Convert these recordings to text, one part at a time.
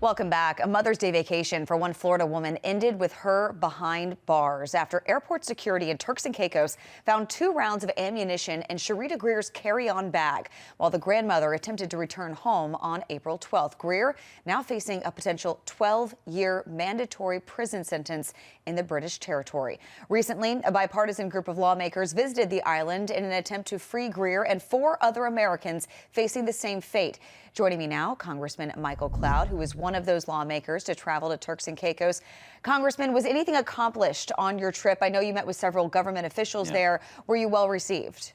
Welcome back. A Mother's Day vacation for one Florida woman ended with her behind bars after airport security in Turks and Caicos found 2 rounds of ammunition in Sharita Greer's carry-on bag while the grandmother attempted to return home on April 12th. Greer now facing a potential 12-year mandatory prison sentence in the British territory. Recently, a bipartisan group of lawmakers visited the island in an attempt to free Greer and 4 other Americans facing the same fate. Joining me now, Congressman Michael Cloud, who is one of those lawmakers to travel to Turks and Caicos. Congressman, was anything accomplished on your trip? I know you met with several government officials there. Were you well received?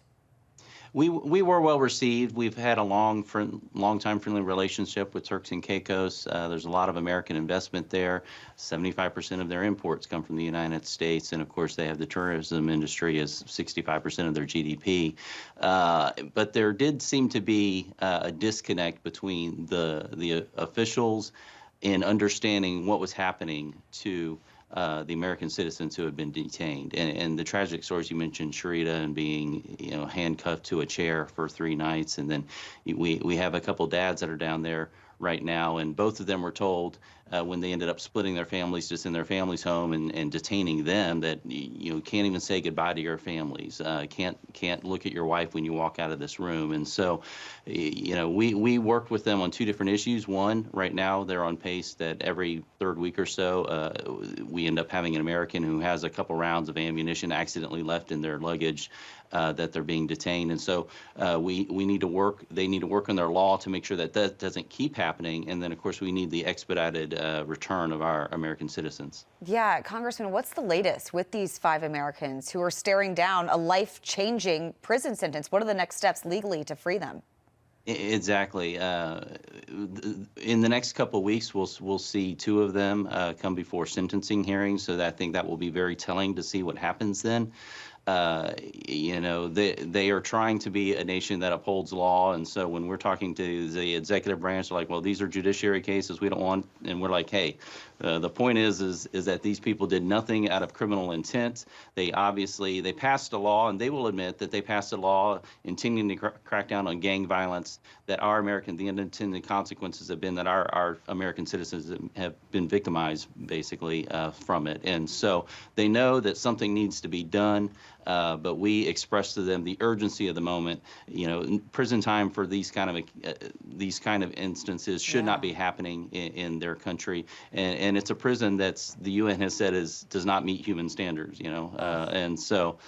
We were well received. We've had a long time friendly relationship with Turks and Caicos. There's a lot of American investment there. 75% of their imports come from the United States, and of course they have the tourism industry as 65% of their GDP. But there did seem to be a disconnect between the officials in understanding what was happening to the American citizens who had been detained, and the tragic stories you mentioned, Sharita, and being handcuffed to a chair for 3 nights, and then we have a couple dads that are down there right now, and both of them were told when they ended up splitting their families just in their family's home and detaining them that you can't even say goodbye to your families, can't look at your wife when you walk out of this room. And so we worked with them on 2 different issues. One, right now they're on pace that every 3rd week or so we end up having an American who has a couple rounds of ammunition accidentally left in their luggage that they're being detained. And so we need to work, they need to work on their law to make sure that that doesn't keep happening. And then of course we need the expedited return of our American citizens. Yeah, Congressman, what's the latest with these 5 Americans who are staring down a life-changing prison sentence? What are the next steps legally to free them? Exactly. In the next couple of weeks, we'll see 2 of them come before sentencing hearings. So I think that will be very telling to see what happens then. They are trying to be a nation that upholds law, and so when we're talking to the executive branch, they're like, well, these are judiciary cases, we don't want, and we're like, hey, the point is that these people did nothing out of criminal intent. They passed a law, and they will admit that they passed a law intending to crack down on gang violence, that the unintended consequences have been that our American citizens have been victimized, basically, from it. And so they know that something needs to be done, but we express to them the urgency of the moment. Prison time for these kind of instances should not be happening in their country. And it's a prison that's the UN has said does not meet human standards, and so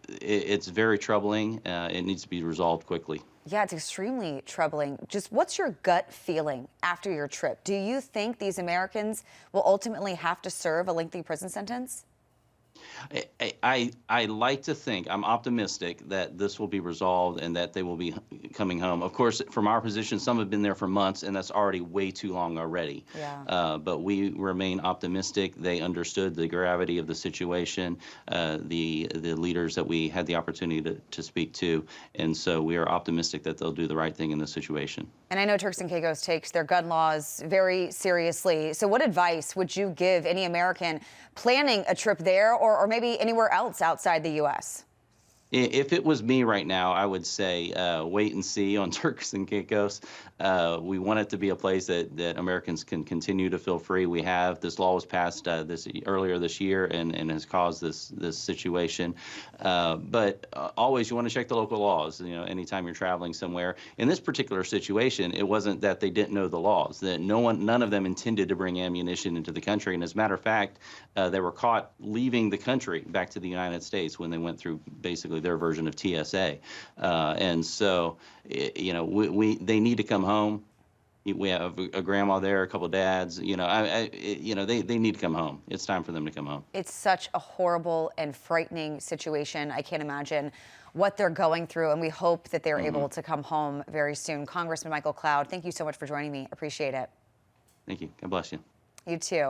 it's very troubling. It needs to be resolved quickly. Yeah, it's extremely troubling. Just what's your gut feeling after your trip? Do you think these Americans will ultimately have to serve a lengthy prison sentence? I like to think, I'm optimistic that this will be resolved and that they will be coming home. Of course, from our position, some have been there for months, and that's already way too long already. Yeah. But we remain optimistic. They understood the gravity of the situation, the leaders that we had the opportunity to speak to, and so we are optimistic that they'll do the right thing in this situation. And I know Turks and Caicos takes their gun laws very seriously. So what advice would you give any American planning a trip there or maybe anywhere else outside the U.S.? If it was me right now, I would say wait and see on Turks and Caicos. We want it to be a place that Americans can continue to feel free. This law was passed earlier this year and has caused this situation. But always you want to check the local laws. Anytime you're traveling somewhere. In this particular situation, it wasn't that they didn't know the laws. That none of them intended to bring ammunition into the country. And as a matter of fact, they were caught leaving the country back to the United States when they went through basically their version of TSA, and so they need to come home. We have a grandma there, a couple of dads. They need to come home. It's time for them to come home. It's such a horrible and frightening situation. I can't imagine what they're going through, and we hope that they're able to come home very soon. Congressman Michael Cloud, thank you so much for joining me. Appreciate it. Thank you. God bless you. You too.